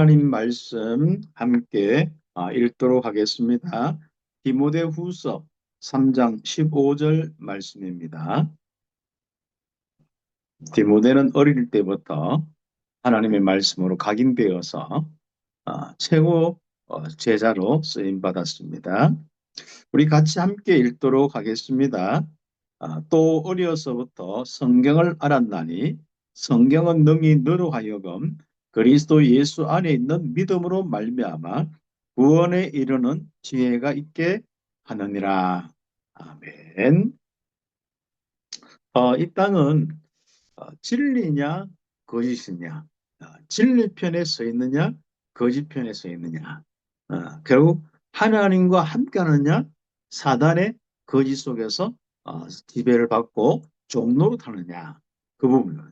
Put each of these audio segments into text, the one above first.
하나님 말씀 함께 읽도록 하겠습니다. 디모데후서 3장 15절 말씀입니다. 디모데는 어릴 때부터 하나님의 말씀으로 각인되어서 최고 제자로 쓰임 받았습니다. 우리 같이 함께 읽도록 하겠습니다. 또 어려서부터 성경을 알았나니 성경은 능히 너로 하여금 그리스도 예수 안에 있는 믿음으로 말미암아 구원에 이르는 지혜가 있게 하느니라. 아멘. 이 땅은 진리냐 거짓이냐, 진리 편에 서 있느냐 거짓 편에 서 있느냐, 결국 하나님과 함께하느냐 사단의 거짓 속에서 지배를 받고 종노릇하느냐, 그 부분을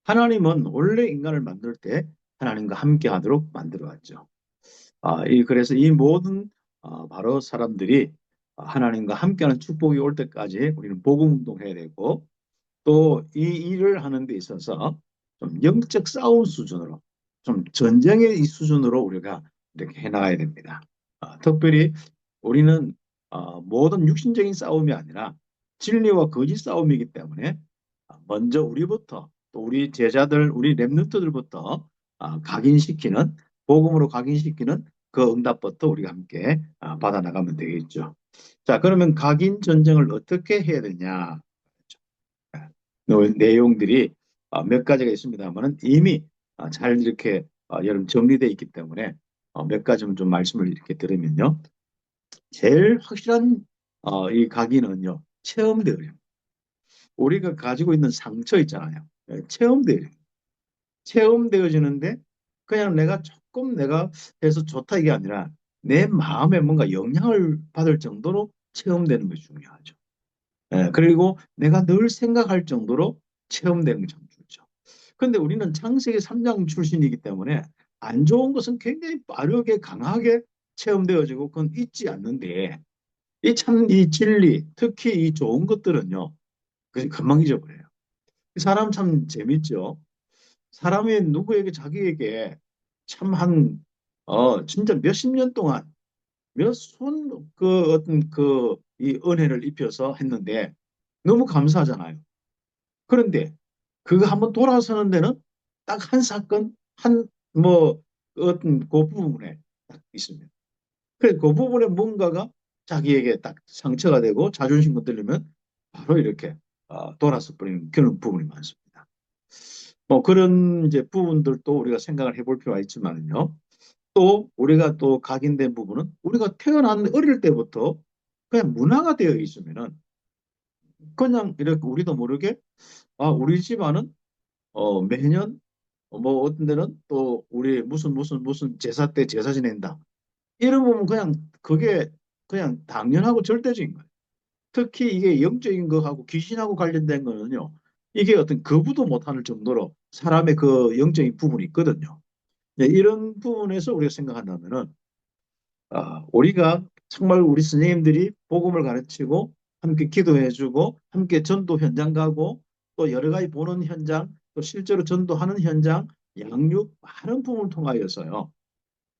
하나님은 원래 인간을 만들 때 하나님과 함께하도록 만들어왔죠. 그래서 이 모든 바로 사람들이 하나님과 함께하는 축복이 올 때까지 우리는 복음 운동해야 되고, 또 이 일을 하는 데 있어서 좀 영적 싸움 수준으로, 좀 전쟁의 이 수준으로 우리가 이렇게 해나가야 됩니다. 특별히 우리는 모든 육신적인 싸움이 아니라 진리와 거짓 싸움이기 때문에 먼저 우리부터, 또 우리 제자들, 우리 렘넌트들부터 각인시키는, 복음으로 각인시키는 그 응답부터 우리가 함께 받아 나가면 되겠죠. 자, 그러면 각인 전쟁을 어떻게 해야 되냐? 내용들이 몇 가지가 있습니다만은 이미 잘 이렇게 여러분 정리되어 있기 때문에 몇 가지만 좀 말씀을 이렇게 들으면요. 제일 확실한 이 각인은요, 체험대요. 우리가 가지고 있는 상처 있잖아요. 체험대요. 체험되어지는데 그냥 내가 조금 내가 해서 좋다 이게 아니라 내 마음에 뭔가 영향을 받을 정도로 체험되는 것이 중요하죠. 그리고 내가 늘 생각할 정도로 체험되는 게 참 좋죠. 그런데 우리는 창세기 3장 출신이기 때문에 안 좋은 것은 굉장히 빠르게 강하게 체험되어지고 그건 잊지 않는데, 이 진리, 특히 이 좋은 것들은요, 그 금방 잊어버려요. 사람 참 재밌죠. 사람이 누구에게 자기에게 참 진짜 몇십 년 동안 몇 손 그 어떤 그 이 은혜를 입혀서 했는데 너무 감사하잖아요. 그런데 그거 한번 돌아서는 데는 딱 한 사건, 뭐 어떤 그 부분에 딱 있습니다. 그래서 그 부분에 뭔가가 자기에게 딱 상처가 되고 자존심 건드리면 바로 이렇게 돌아서 버리는 그런 부분이 많습니다. 뭐 그런 이제 부분들도 우리가 생각을 해볼 필요가 있지만요. 또 우리가 또 각인된 부분은 우리가 태어난 어릴 때부터 그냥 문화가 되어 있으면은 그냥 이렇게 우리도 모르게 우리 집안은 매년 뭐 어떤 데는 또 우리 무슨 제사 때 제사 지낸다. 이런 부분 그냥 그게 그냥 당연하고 절대적인 거예요. 특히 이게 영적인 거하고 귀신하고 관련된 거는요. 이게 어떤 거부도 못할 정도로 사람의 그 영적인 부분이 있거든요. 네, 이런 부분에서 우리가 생각한다면은 우리가 정말 우리 선생님들이 복음을 가르치고 함께 기도해주고 함께 전도 현장 가고 또 여러 가지 보는 현장, 또 실제로 전도하는 현장, 양육 많은 부분을 통하여서요.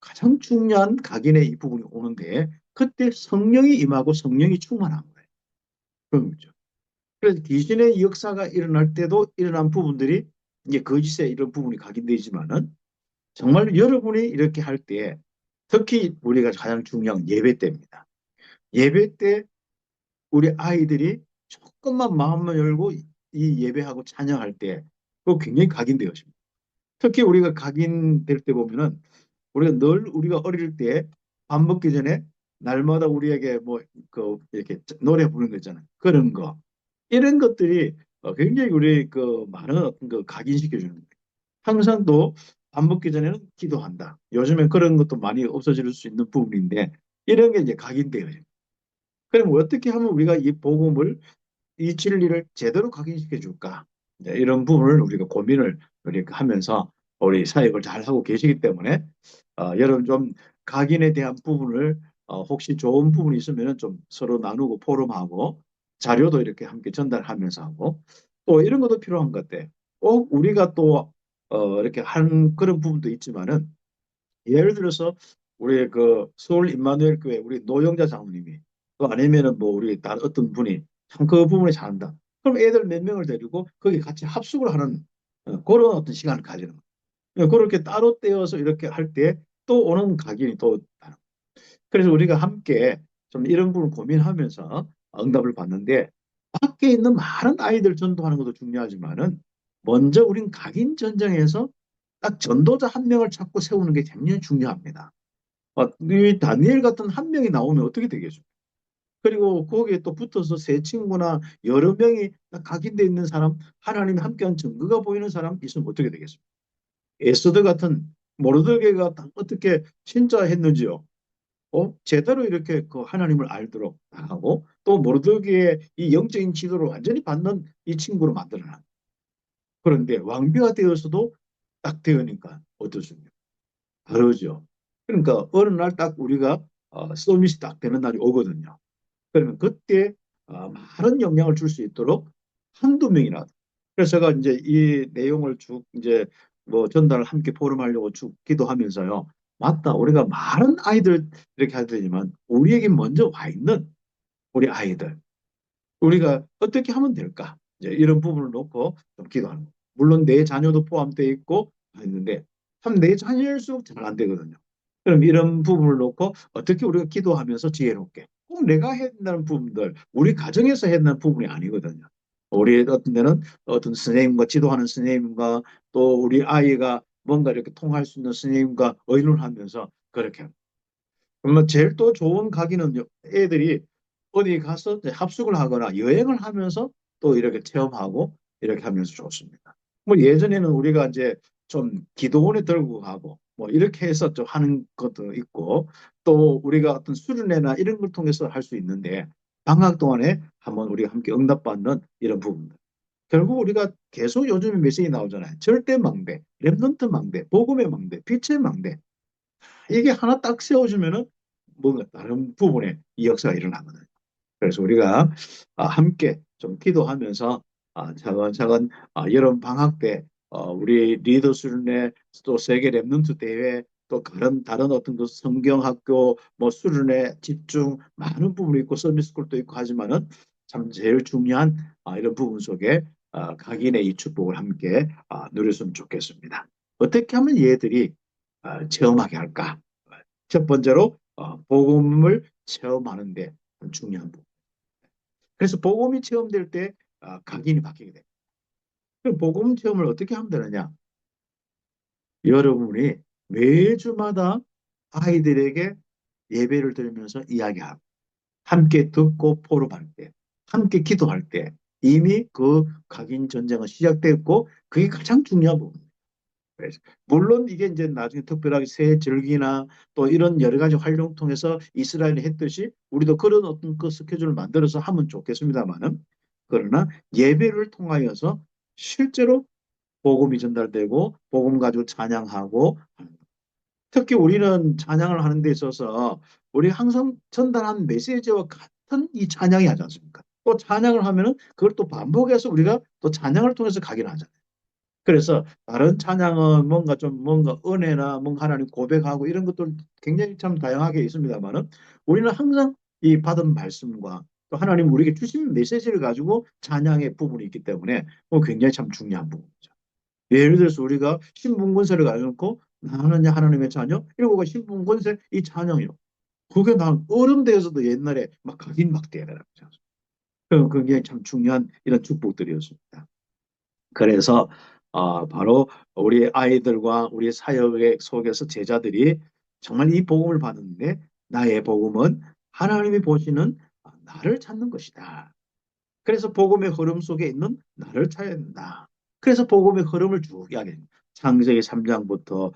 가장 중요한 각인의 이 부분이 오는데 그때 성령이 임하고 성령이 충만한 거예요. 그런 거죠. 그래서 귀신의 역사가 일어날 때도 일어난 부분들이 이제 거짓의 이런 부분이 각인되지만은 정말 여러분이 이렇게 할 때 특히 우리가 가장 중요한 예배 때입니다. 예배 때 우리 아이들이 조금만 마음만 열고 이 예배하고 찬양할 때 그거 굉장히 각인되어집니다. 특히 우리가 각인될 때 보면은 우리가 늘 우리가 어릴 때 밥 먹기 전에 날마다 우리에게 뭐 그 이렇게 노래 부르는 거 있잖아요. 그런 거 이런 것들이 굉장히 우리 그 많은 어떤 그 각인시켜 주는 거예요. 항상 또 밥 먹기 전에는 기도한다. 요즘엔 그런 것도 많이 없어질 수 있는 부분인데 이런 게 이제 각인돼요. 그럼 어떻게 하면 우리가 이 복음을, 이 진리를 제대로 각인시켜 줄까? 이런 부분을 우리가 고민을 이렇게 하면서 우리 사역을 잘 하고 계시기 때문에 여러분 좀 각인에 대한 부분을 혹시 좋은 부분이 있으면 좀 서로 나누고 포럼하고 자료도 이렇게 함께 전달하면서 하고 또 이런 것도 필요한 것 같아. 꼭 우리가 또 이렇게 한 그런 부분도 있지만은 예를 들어서 우리 그 서울 임마누엘 교회 우리 노영자 장로님이 또 아니면은 뭐 우리 다른 어떤 분이 참 그 부분에 잘한다. 그럼 애들 몇 명을 데리고 거기 같이 합숙을 하는 그런 어떤 시간을 가지는 거예요. 그렇게 따로 떼어서 이렇게 할 때 또 오는 각인이 또 다른 거예요. 그래서 우리가 함께 좀 이런 부분 고민하면서 응답을 받는데 밖에 있는 많은 아이들 전도하는 것도 중요하지만은 먼저 우린 각인 전쟁에서 딱 전도자 한 명을 찾고 세우는 게 굉장히 중요합니다. 이 다니엘 같은 한 명이 나오면 어떻게 되겠습니까? 그리고 거기에 또 붙어서 세 친구나 여러 명이 각인돼 있는 사람, 하나님이 함께한 증거가 보이는 사람 있으면 어떻게 되겠습니까? 에스더 같은 모르드게가 어떻게 진짜 했는지요? 제대로 이렇게 그 하나님을 알도록 하고 또 모르드게의 이 영적인 지도를 완전히 받는 이 친구로 만들어놔. 그런데 왕비가 되어서도 딱 되으니까 어떻습니까? 다르죠. 그러니까 어느 날 딱 우리가 서밋이 딱 되는 날이 오거든요. 그러면 그때 많은 영향을 줄 수 있도록 한두 명이라도. 그래서 제가 이제 이 내용을 쭉 이제 뭐 전달을 함께 포럼하려고 쭉 기도하면서요. 맞다. 우리가 많은 아이들 이렇게 하더니만 우리에게 먼저 와 있는 우리 아이들. 우리가 어떻게 하면 될까? 이제 이런 부분을 놓고 좀 기도하는 거예요. 물론 내 자녀도 포함되어 있고 했는데 참 내 자녀일수록 잘 안 되거든요. 그럼 이런 부분을 놓고 어떻게 우리가 기도하면서 지혜롭게 꼭 내가 해야 된다는 부분들 우리 가정에서 해야 된다는 부분이 아니거든요. 우리 어떤 데는 어떤 선생님과 지도하는 선생님과 또 우리 아이가 뭔가 이렇게 통할 수 있는 선생님과 의논하면서 그렇게 그러면 제일 또 좋은 가기는요. 애들이 어디 가서 합숙을 하거나 여행을 하면서 또 이렇게 체험하고 이렇게 하면서 좋습니다. 뭐 예전에는 우리가 이제 좀 기도원에 들고 가고 뭐 이렇게 해서 좀 하는 것도 있고 또 우리가 어떤 수련회나 이런 걸 통해서 할 수 있는데 방학 동안에 한번 우리가 함께 응답받는 이런 부분들. 결국 우리가 계속 요즘에 메시지 나오잖아요. 절대 망대, 렘넌트 망대, 복음의 망대, 빛의 망대. 이게 하나 딱 세워주면은 뭔가 다른 부분에 이 역사가 일어나거든요. 그래서 우리가 함께 좀 기도하면서 차근차근 여름 방학 때 우리 리더 수련회 또 세계 랩런트 대회 또 다른 어떤 그 성경학교 뭐 수련회 집중 많은 부분이 있고 서비스쿨도 있고 하지만은 참 제일 중요한 이런 부분 속에 각인의 이 축복을 함께 누렸으면 좋겠습니다. 어떻게 하면 얘들이 체험하게 할까? 첫 번째로 복음을 체험하는데 중요한 부분. 그래서 복음이 체험될 때 각인이 바뀌게 돼요. 그럼 복음 체험을 어떻게 하면 되느냐? 여러분이 매주마다 아이들에게 예배를 드리면서 이야기하고 함께 듣고 포럼할 때 함께 기도할 때 이미 그 각인 전쟁은 시작됐고 그게 가장 중요한 부분입니다. 그래서 물론 이게 이제 나중에 특별하게 새 절기나 또 이런 여러 가지 활동 통해서 이스라엘이 했듯이 우리도 그런 어떤 그 스케줄을 만들어서 하면 좋겠습니다만은 그러나 예배를 통하여서 실제로 복음이 전달되고 복음 가지고 찬양하고 특히 우리는 찬양을 하는 데 있어서 우리 항상 전달한 메시지와 같은 이 찬양이 하지 않습니까? 또 찬양을 하면은 그걸 또 반복해서 우리가 또 찬양을 통해서 가긴 하잖아요. 그래서 다른 찬양은 뭔가 좀 뭔가 은혜나 뭔가 하나님 고백하고 이런 것들 굉장히 참 다양하게 있습니다만은 우리는 항상 이 받은 말씀과 또 하나님 우리에게 주신 메시지를 가지고 찬양의 부분이 있기 때문에 굉장히 참 중요한 부분이죠. 예를 들어서 우리가 신분권세를 가져놓고 나는 하나님의 자녀 이러고 신분권세 이 찬양이요. 그게 난 어른 되어서도 옛날에 막 각인막대라는 거죠. 그게 참 중요한 이런 축복들이었습니다. 그래서 바로 우리 아이들과 우리 사역의 속에서 제자들이 정말 이 복음을 받았는데 나의 복음은 하나님이 보시는 나를 찾는 것이다. 그래서 복음의 흐름 속에 있는 나를 찾아야 된다. 그래서 복음의 흐름을 쭉 이야기합니다. 창세기 3장부터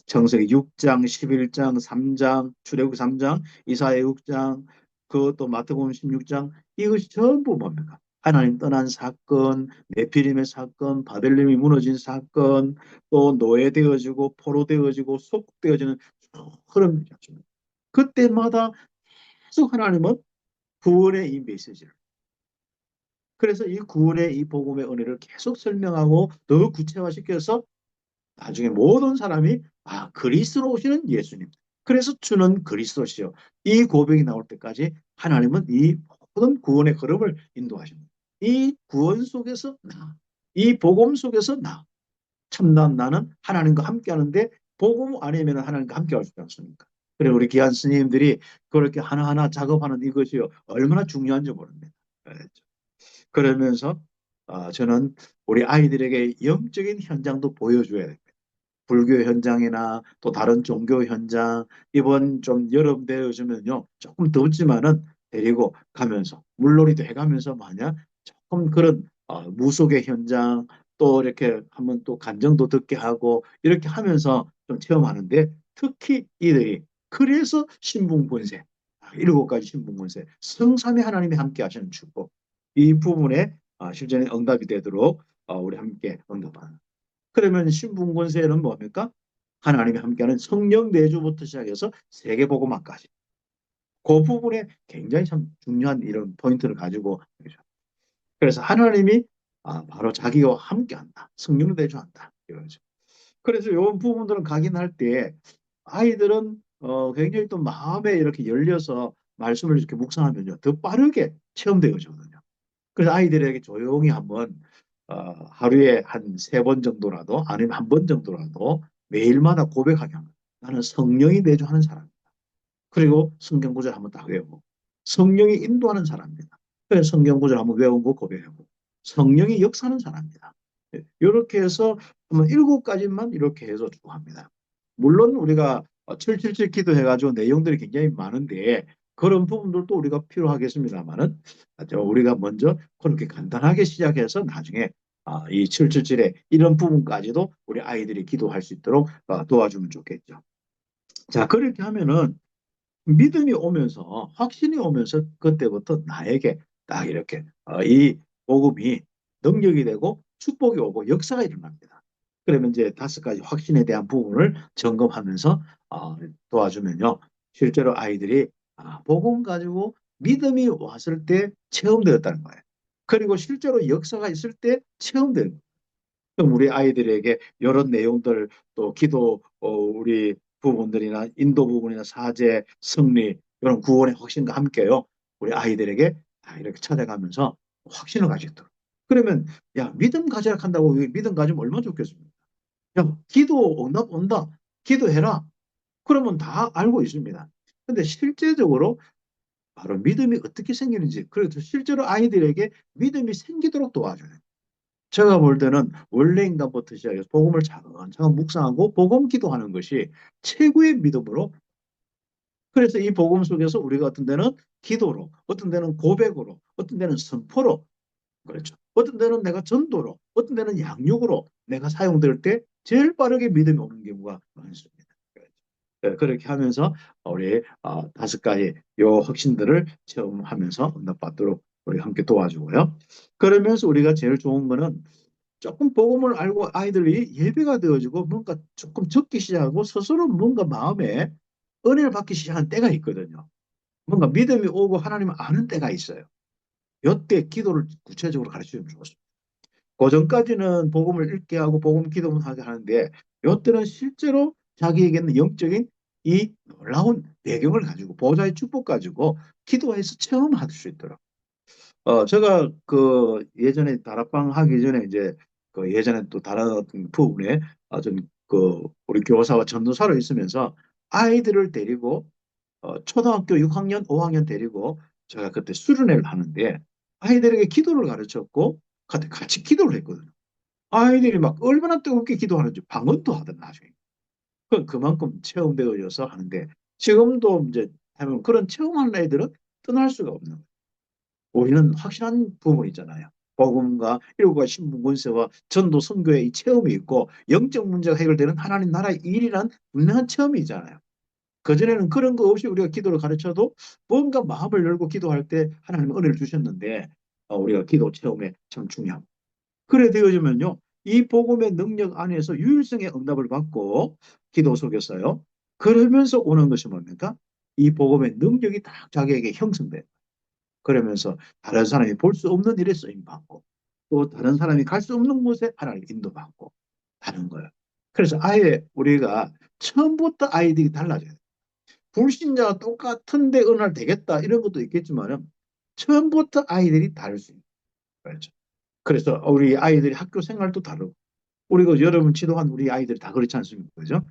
창세기 6장, 11장, 3장, 출애굽기 3장, 이사야 6장, 그것도 마태복음 16장 이것이 전부 뭡니까? 하나님 떠난 사건, 네피림의 사건, 바벨론이 무너진 사건, 또 노예되어지고 포로되어지고 속되어지는 흐름이었습니다. 그때마다 계속 하나님은 구원의 이 메시지를 그래서 이 구원의 이 복음의 은혜를 계속 설명하고 더 구체화시켜서 나중에 모든 사람이 아, 그리스로 오시는 예수님. 그래서 주는 그리스도시요. 이 고백이 나올 때까지 하나님은 이 모든 구원의 흐름을 인도하십니다. 이 구원 속에서 나, 이 복음 속에서 나, 참난 나는 하나님과 함께 하는데 복음 아니면 하나님과 함께 할 수 있지 않습니까? 그리고 우리 귀한 스님들이 그렇게 하나하나 작업하는 이것이 얼마나 중요한지 모릅니다. 알겠죠? 그러면서 저는 우리 아이들에게 영적인 현장도 보여줘야 됩니다. 불교 현장이나 또 다른 종교 현장, 이번 좀 여름 되어주면요, 조금 덥지만은 데리고 가면서, 물놀이도 해가면서 만약 조금 그런 무속의 현장, 또 이렇게 한번 또 간정도 듣게 하고, 이렇게 하면서 좀 체험하는데, 특히 이들이, 그래서 신분권세, 일곱 가지 신분권세, 성삼위 하나님이 함께 하시는 축복, 이 부분에 실전에 응답이 되도록 우리 함께 응답하는. 그러면 신분권세는 뭡니까? 하나님이 함께하는 성령 내주부터 시작해서 세계복음화까지. 그 부분에 굉장히 참 중요한 이런 포인트를 가지고 있죠. 그래서 하나님이 바로 자기와 함께한다. 성령 내주한다. 이거죠. 그래서 이런 부분들은 각인할 때 아이들은 굉장히 또 마음에 이렇게 열려서 말씀을 이렇게 묵상하면요. 더 빠르게 체험되어지거든요. 그래서 아이들에게 조용히 한번 하루에 한 세 번 정도라도 아니면 한 번 정도라도 매일마다 고백하게 합니다. 나는 성령이 내주하는 사람이다. 그리고 성경 구절 한번 딱 외우고 성령이 인도하는 사람입니다. 그래서 성경 구절 한번 외우고 고백하고 성령이 역사하는 사람입니다. 이렇게 해서 한번 일곱 가지만 이렇게 해서 쭉 합니다. 물론 우리가 777 기도해가지고 내용들이 굉장히 많은데 그런 부분들도 우리가 필요하겠습니다만은 우리가 먼저 그렇게 간단하게 시작해서 나중에 이 777의 이런 부분까지도 우리 아이들이 기도할 수 있도록 도와주면 좋겠죠. 자, 그렇게 하면은 믿음이 오면서 확신이 오면서 그때부터 나에게 딱 이렇게 이 복음이 능력이 되고 축복이 오고 역사가 일어납니다. 그러면 이제 다섯 가지 확신에 대한 부분을 점검하면서 도와주면요. 실제로 아이들이 복음 가지고 믿음이 왔을 때 체험되었다는 거예요. 그리고 실제로 역사가 있을 때 체험되는 거예요. 그럼 우리 아이들에게 이런 내용들 또 기도 우리 부분들이나 인도 부분이나 사제 승리 이런 구원의 확신과 함께요. 우리 아이들에게 이렇게 찾아가면서 확신을 가지도록. 그러면 야 믿음 가져라 한다고 믿음 가지면 얼마나 좋겠습니까? 야 기도 응답 온다. 기도해라. 그러면 다 알고 있습니다. 근데 실제적으로 바로 믿음이 어떻게 생기는지 그래서 실제로 아이들에게 믿음이 생기도록 도와줘요. 제가 볼 때는 원래 인간부터 시작해서 복음을 차근차근 묵상하고 복음 기도하는 것이 최고의 믿음으로 그래서 이 복음 속에서 우리가 어떤 데는 기도로 어떤 데는 고백으로 어떤 데는 선포로 그렇죠. 어떤 데는 내가 전도로 어떤 데는 양육으로 내가 사용될 때 제일 빠르게 믿음이 오는 경우가 많습니다. 네, 그렇게 하면서 우리 다섯 가지 요核心들을 체험하면서 응답받도록 우리 함께 도와주고요. 그러면서 우리가 제일 좋은 거는 조금 복음을 알고 아이들이 예배가 되어지고 뭔가 조금 적기 시작하고 스스로 뭔가 마음에 은혜를 받기 시작한 때가 있거든요. 뭔가 믿음이 오고 하나님을 아는 때가 있어요. 이때 기도를 구체적으로 가르치면 좋습니다. 그 전까지는 복음을 읽게 하고 복음 기도만 하게 하는데 이때는 실제로 자기에게는 영적인 이 놀라운 배경을 가지고 보좌의 축복 가지고 기도해서 체험할 수 있도록 제가 그 예전에 다락방 하기 전에 이제 그 예전에 또 다른 부분에 좀그 우리 교사와 전도사로 있으면서 아이들을 데리고 초등학교 6학년, 5학년 데리고 제가 그때 수련회를 하는데 아이들에게 기도를 가르쳤고 같이 기도를 했거든요. 아이들이 막 얼마나 뜨겁게 기도하는지 방언도 하던 나중에. 그만큼 체험되어져서 하는데 지금도 이제 하면 그런 체험하는 애들은 떠날 수가 없는 거예요. 우리는 확실한 부분이 있잖아요. 복음과 일과 신분권세와 전도 선교의 이 체험이 있고 영적 문제가 해결되는 하나님 나라의 일이란 분명한 체험이 있잖아요. 그전에는 그런 거 없이 우리가 기도를 가르쳐도 뭔가 마음을 열고 기도할 때 하나님 은혜를 주셨는데 우리가 기도 체험에 참 중요합니다. 그래 되어지면요. 이 복음의 능력 안에서 유일성의 응답을 받고 기도 속에서요. 그러면서 오는 것이 뭡니까? 이 복음의 능력이 딱 자기에게 형성돼요. 그러면서 다른 사람이 볼 수 없는 일에 쓰임 받고 또 다른 사람이 갈 수 없는 곳에 하나님 인도받고 하는 거예요. 그래서 아예 우리가 처음부터 아이들이 달라져요. 불신자가 똑같은데 어느 날 되겠다 이런 것도 있겠지만은 처음부터 아이들이 다를 수 있는 거죠. 그래서 우리 아이들이 학교 생활도 다르고 우리가 여러분 지도한 우리 아이들이 다 그렇지 않습니까? 그죠?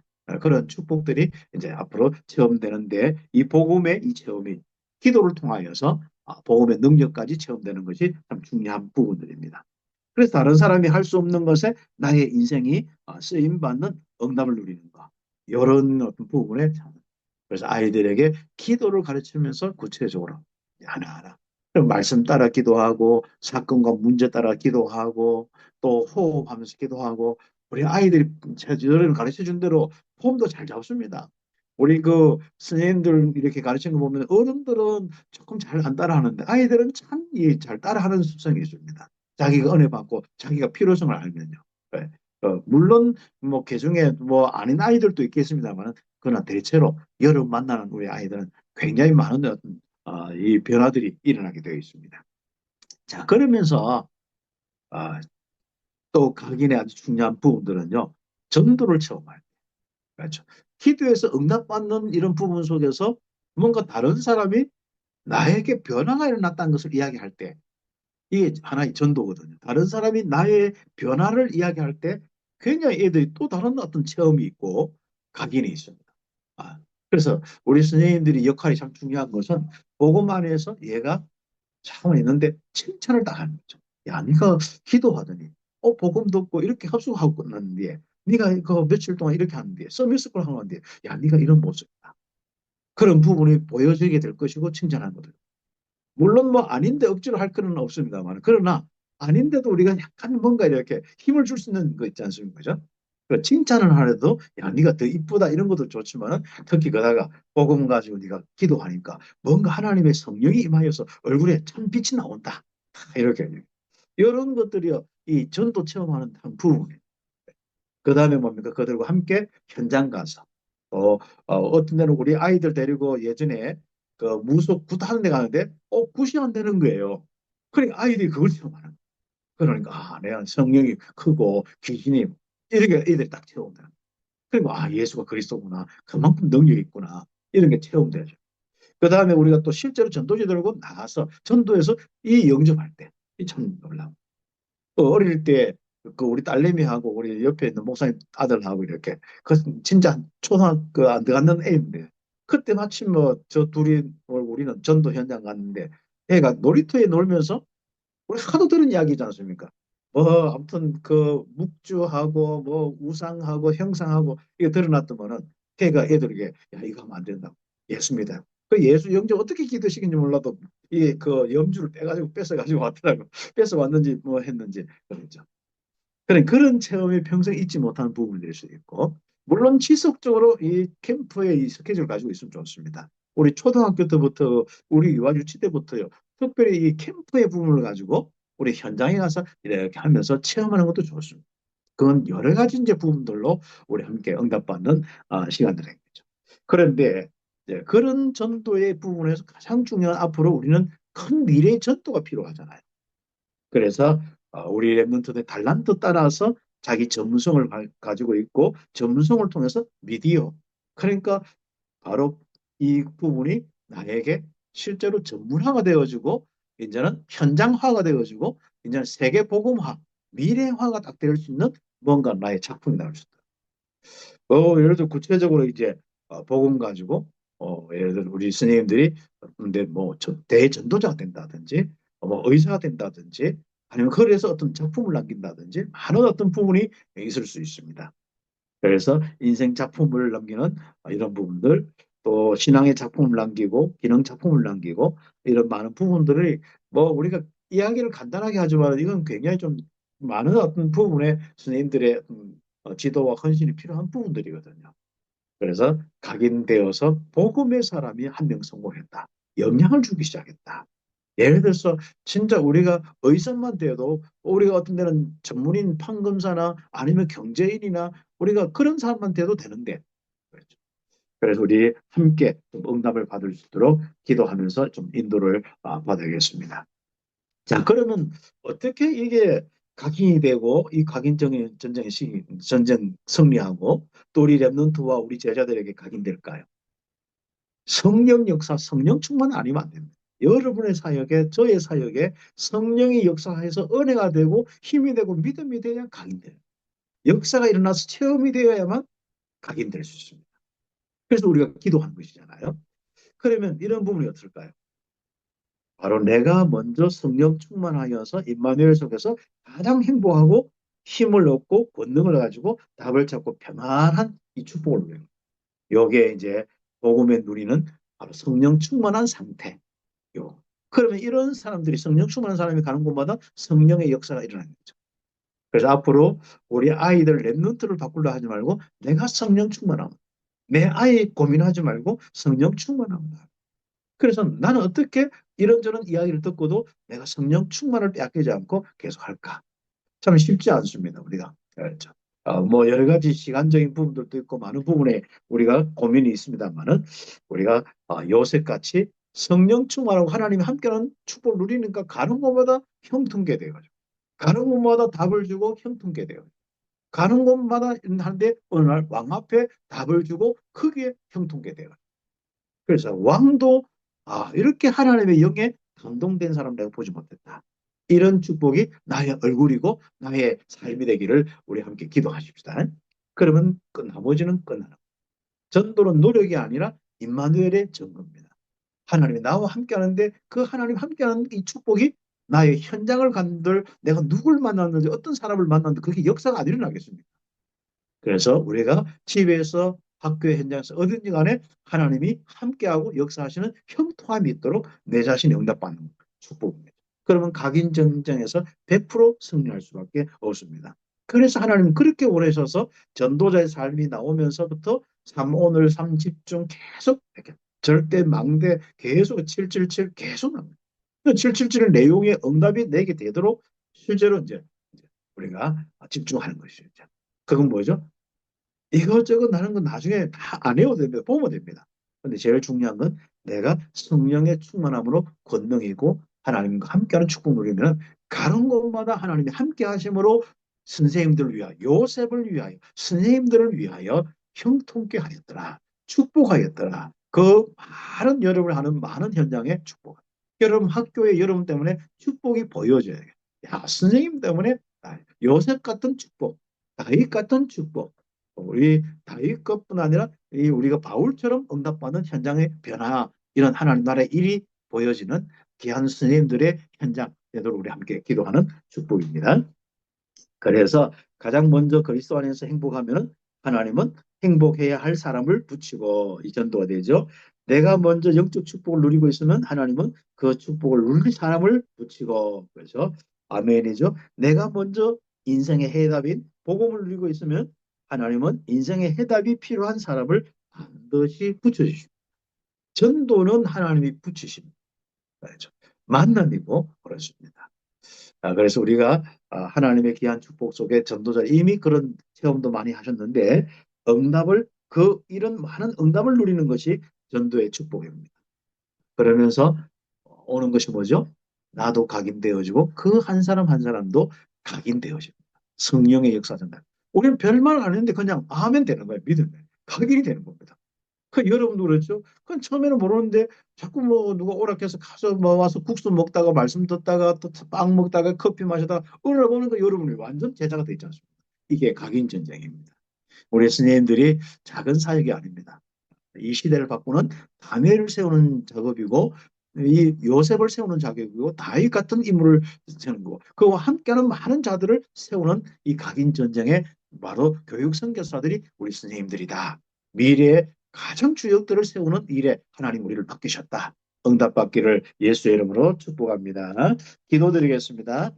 그런 축복들이 이제 앞으로 체험되는데 이 복음의 이 체험이 기도를 통하여서 복음의 능력까지 체험되는 것이 참 중요한 부분들입니다. 그래서 다른 사람이 할 수 없는 것에 나의 인생이 쓰임받는 응답을 누리는 것. 이런 어떤 부분에 그래서 아이들에게 기도를 가르치면서 구체적으로 하나하나 말씀 따라 기도하고 사건과 문제 따라 기도하고 또 호흡하면서 기도하고 우리 아이들이 저를 가르쳐 준 대로 폼도 잘 잡습니다. 우리 그 선생님들 이렇게 가르치는 거 보면 어른들은 조금 잘 안 따라하는데 아이들은 참 잘 따라하는 습성이 있습니다. 자기가 은혜 받고 자기가 필요성을 알면요. 네. 물론 뭐 개중에 뭐 아닌 아이들도 있겠습니다만 그러나 대체로 여름 만나는 우리 아이들은 굉장히 많은 어떤 이 변화들이 일어나게 되어 있습니다. 자, 그러면서 아, 또 각인의 아주 중요한 부분들은요. 전도를 체험할 때. 그렇죠. 기도에서 응답받는 이런 부분 속에서 뭔가 다른 사람이 나에게 변화가 일어났다는 것을 이야기할 때 이게 하나의 전도거든요. 다른 사람이 나의 변화를 이야기할 때 굉장히 애들이 또 다른 어떤 체험이 있고 각인이 있습니다. 아, 그래서 우리 선생님들이 역할이 참 중요한 것은 복음 안에서 얘가 참 있는데 칭찬을 딱 하는 거죠. 야, 네가 기도하더니 복음 듣고 이렇게 합숙하고 끝났는데 네가 그 며칠 동안 이렇게 하는데 서밋스쿨 하는데 야, 네가 이런 모습이다. 그런 부분이 보여지게 될 것이고 칭찬하는 거죠. 물론 뭐 아닌데 억지로 할 필요는 없습니다만 그러나 아닌데도 우리가 약간 뭔가 이렇게 힘을 줄 수 있는 거 있지 않습니까? 그죠? 그 칭찬을 하려도 야 네가 더 이쁘다 이런 것도 좋지만 특히 그다가 복음 가지고 네가 기도하니까 뭔가 하나님의 성령이 임하여서 얼굴에 참 빛이 나온다 이렇게 이런 것들이 이 전도 체험하는 한 부분이에요. 그 다음에 뭡니까? 그들과 함께 현장 가서 어떤 데는 우리 아이들 데리고 예전에 그 무속 굿하는 데 가는데 굿이 안 되는 거예요. 그러니까 아이들이 그걸 체험하는 거예요. 그러니까 내가 성령이 크고 귀신이 이렇게 애들이 딱 체험되는 그리고 예수가 그리스도구나. 그만큼 능력이 있구나. 이런 게 체험되죠. 그 다음에 우리가 또 실제로 전도지 들고 나가서 전도에서 이 영접할 때 이 참 놀라워. 어릴 때 그 우리 딸내미하고 우리 옆에 있는 목사님 아들하고 이렇게 그 진짜 초등학교 안 들어갔는 애인데 그때 마침 뭐 저 둘이 우리는 전도 현장 갔는데 애가 놀이터에 놀면서 우리 하도 들은 이야기지 않습니까? 뭐 아무튼 그 묵주하고 뭐 우상하고 형상하고 이거 드러났더만은 걔가 애들에게 야 이거 하면 안 된다고 예수입니다. 그 예수 영접 어떻게 기도시킨지 몰라도 이 그 염주를 빼가지고 뺏어가지고 왔더라고. 뺏어 왔는지 뭐 했는지 그랬죠. 그래, 그런 체험이 평생 잊지 못하는 부분일 수 있고, 물론 지속적으로 이 캠프의 이 스케줄을 가지고 있으면 좋습니다. 우리 초등학교 때부터, 우리 유아유치 때부터요, 특별히 이 캠프의 부분을 가지고 우리 현장에 가서 이렇게 하면서 체험하는 것도 좋습니다. 그건 여러 가지 이제 부분들로 우리 함께 응답받는 시간들인 거죠. 그런데 이제 그런 전도의 부분에서 가장 중요한 앞으로 우리는 큰 미래의 전도가 필요하잖아요. 그래서 우리 랩런트의 달란트 따라서 자기 전문성을 가지고 있고 전문성을 통해서 미디어 그러니까 바로 이 부분이 나에게 실제로 전문화가 되어지고 이제는 현장화가 되어지고 이제는 세계 복음화 미래화가 딱 될 수 있는 뭔가 나의 작품이 나올 수 있다. 예를 들어 구체적으로 이제 복음 가지고 예를 들어 우리 스님들이 근데 뭐 대전도자가 된다든지 뭐 의사가 된다든지 아니면 거기에서 어떤 작품을 남긴다든지 많은 어떤 부분이 있을 수 있습니다. 그래서 인생 작품을 남기는 이런 부분들 또 신앙의 작품을 남기고 기능 작품을 남기고 이런 많은 부분들을 뭐 우리가 이야기를 간단하게 하지만 이건 굉장히 좀 많은 어떤 부분에 스님들의 지도와 헌신이 필요한 부분들이거든요. 그래서 각인되어서 복음의 사람이 한 명 성공했다. 영향을 주기 시작했다. 예를 들어서 진짜 우리가 의사만 돼도 우리가 어떤 데는 전문인 판검사나 아니면 경제인이나 우리가 그런 사람만 돼도 되는데 그렇죠. 그래서 우리 함께 좀 응답을 받을 수 있도록 기도하면서 좀 인도를 받아야겠습니다. 자, 그러면 어떻게 이게 각인이 되고 이 전쟁 승리하고 또 우리 렘넌트와 우리 제자들에게 각인될까요? 성령 역사, 성령 충만 아니면 안 됩니다. 여러분의 사역에, 저의 사역에 성령이 역사해서 은혜가 되고 힘이 되고 믿음이 돼야 각인돼요. 역사가 일어나서 체험이 되어야만 각인될 수 있습니다. 그래서 우리가 기도한 것이잖아요. 그러면 이런 부분이 없을까요? 바로 내가 먼저 성령 충만하여서 임마누엘 속에서 가장 행복하고 힘을 얻고 권능을 가지고 답을 찾고 편안한 이 축복을 누려요. 요게 이제 복음의 누리는 바로 성령 충만한 상태요. 그러면 이런 사람들이 성령 충만한 사람이 가는 곳마다 성령의 역사가 일어나는 거죠. 그래서 앞으로 우리 아이들 랩런트를 바꾸려 하지 말고 내가 성령 충만함. 내 아이 고민하지 말고 성령 충만함. 그래서 나는 어떻게 이런저런 이야기를 듣고도 내가 성령 충만을 빼앗기지 않고 계속 할까? 참 쉽지 않습니다, 우리가. 그렇죠. 뭐 여러 가지 시간적인 부분들도 있고 많은 부분에 우리가 고민이 있습니다만은 우리가 요셉같이 성령 충만하고 하나님이 함께하는 축복을 누리니까 가는 곳마다 형통케 돼가지고 가는 곳마다 답을 주고 형통케 돼요. 가는 곳마다 하는데 어느 날 왕 앞에 답을 주고 크게 형통케 돼요. 그래서 왕도 이렇게 하나님의 영에 감동된 사람 내가 보지 못했다. 이런 축복이 나의 얼굴이고 나의 삶이 되기를 우리 함께 기도하십시다. 그러면 나머지는 끝나는 전도는 노력이 아니라 임마누엘의 증거입니다. 하나님이 나와 함께하는데 그 하나님 함께하는 이 축복이 나의 현장을 간들 내가 누굴 만났는지 어떤 사람을 만났는지 그게 역사가 안 일어나겠습니까? 그래서 우리가 집에서 학교의 현장에서 어딘지 간에 하나님이 함께하고 역사하시는 형통함이 있도록 내 자신이 응답받는 축복입니다. 그러면 각인 전쟁에서 100% 승리할 수밖에 없습니다. 그래서 하나님은 그렇게 원하셔서 전도자의 삶이 나오면서부터 오늘 3집중 계속 이렇게 절대 망대 계속 777 계속 나옵니다. 777의 내용의 응답이 내게 되도록 실제로 이제 우리가 집중하는 것이죠. 그건 뭐죠? 이것저것 나는 건 나중에 다 안 해도 됩니다. 보면 됩니다. 근데 제일 중요한 건 내가 성령의 충만함으로 권능이고 하나님과 함께하는 축복 누리면 가는 곳마다 하나님이 함께 하심으로 선생님들을 위하여 요셉을 위하여 선생님들을 위하여 형통케 하였더라. 축복하였더라. 그 많은 여러분을 하는 많은 현장에 축복. 여러분 학교에 여러분 때문에 축복이 보여져야 돼. 야, 선생님 때문에 요셉 같은 축복, 다윗 같은 축복, 우리 다윗것뿐 아니라 우리가 바울처럼 응답받는 현장의 변화 이런 하나님 나라의 일이 보여지는 귀한 스님들의 현장 되도록 우리 함께 기도하는 축복입니다. 그래서 가장 먼저 그리스도 안에서 행복하면 하나님은 행복해야 할 사람을 붙이고 이 전도가 되죠. 내가 먼저 영적 축복을 누리고 있으면 하나님은 그 축복을 누릴 사람을 붙이고 그렇죠. 아멘이죠. 내가 먼저 인생의 해답인 복음을 누리고 있으면 하나님은 인생의 해답이 필요한 사람을 반드시 붙여주십니다. 전도는 하나님이 붙이십니다. 그렇죠. 만남이고 그렇습니다. 그래서 우리가 하나님의 귀한 축복 속에 전도자 이미 그런 체험도 많이 하셨는데 이런 많은 응답을 누리는 것이 전도의 축복입니다. 그러면서 오는 것이 뭐죠? 나도 각인되어지고 그 한 사람 한 사람도 각인되어집니다. 성령의 역사전달. 우리는 별말 안 했는데 그냥 아멘 되는 거예요. 믿으면. 각인이 되는 겁니다. 여러분도 그렇죠? 그건 처음에는 모르는데 자꾸 뭐 누가 오락해서 가서 뭐 와서 국수 먹다가 말씀 듣다가 또 빵 먹다가 커피 마시다가 어느 날 보니까 여러분이 완전 제자가 되지 않습니까? 이게 각인 전쟁입니다. 우리 스님들이 작은 사역이 아닙니다. 이 시대를 바꾸는 다니엘을 세우는 작업이고 이 요셉을 세우는 작업이고 다윗 같은 인물을 세우는 거고 그와 함께하는 많은 자들을 세우는 이 각인 전쟁에 바로 교육 선교사들이 우리 선생님들이다. 미래의 가장 주역들을 세우는 일에 하나님 우리를 맡기셨다. 응답받기를 예수의 이름으로 축복합니다. 기도드리겠습니다.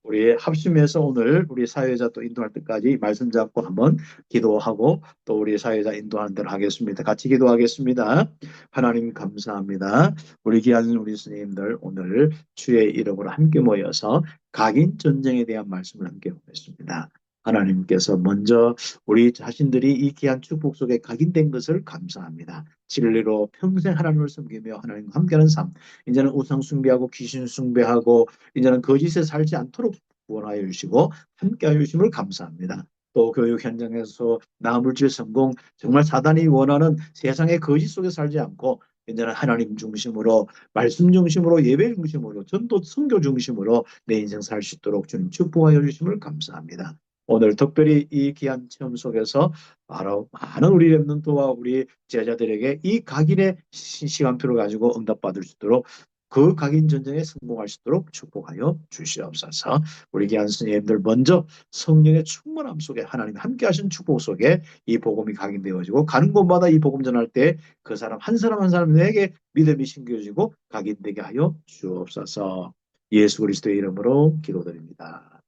우리 합심해서 오늘 우리 사회자 또 인도할 때까지 말씀 잡고 한번 기도하고 또 우리 사회자 인도하는 대로 하겠습니다. 같이 기도하겠습니다. 하나님 감사합니다. 우리 귀한 우리 스님들 오늘 주의 이름으로 함께 모여서 각인 전쟁에 대한 말씀을 함께 보겠습니다. 하나님께서 먼저 우리 자신들이 이 귀한 축복 속에 각인된 것을 감사합니다. 진리로 평생 하나님을 섬기며 하나님과 함께하는 삶. 이제는 우상 숭배하고 귀신 숭배하고 이제는 거짓에 살지 않도록 구원하여 주시고 함께하여 주심을 감사합니다. 또 교육 현장에서 나물질 성공, 정말 사단이 원하는 세상의 거짓 속에 살지 않고 언제나 하나님 중심으로, 말씀 중심으로, 예배 중심으로, 전도 선교 중심으로 내 인생 살 수 있도록 주님 축복하여 주심을 감사합니다. 오늘 특별히 이 귀한 체험 속에서 바로 많은 우리 랩런트와 우리 제자들에게 이 각인의 시간표를 가지고 응답받을 수 있도록, 그 각인 전쟁에 성공할 수 있도록 축복하여 주시옵소서. 우리 귀한 스님들 먼저 성령의 충만함 속에, 하나님 함께 하신 축복 속에 이 복음이 각인되어지고, 가는 곳마다 이 복음 전할 때 그 사람 한 사람 한 사람에게 믿음이 심겨지고 각인되게 하여 주옵소서. 예수 그리스도의 이름으로 기도드립니다.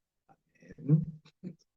아멘.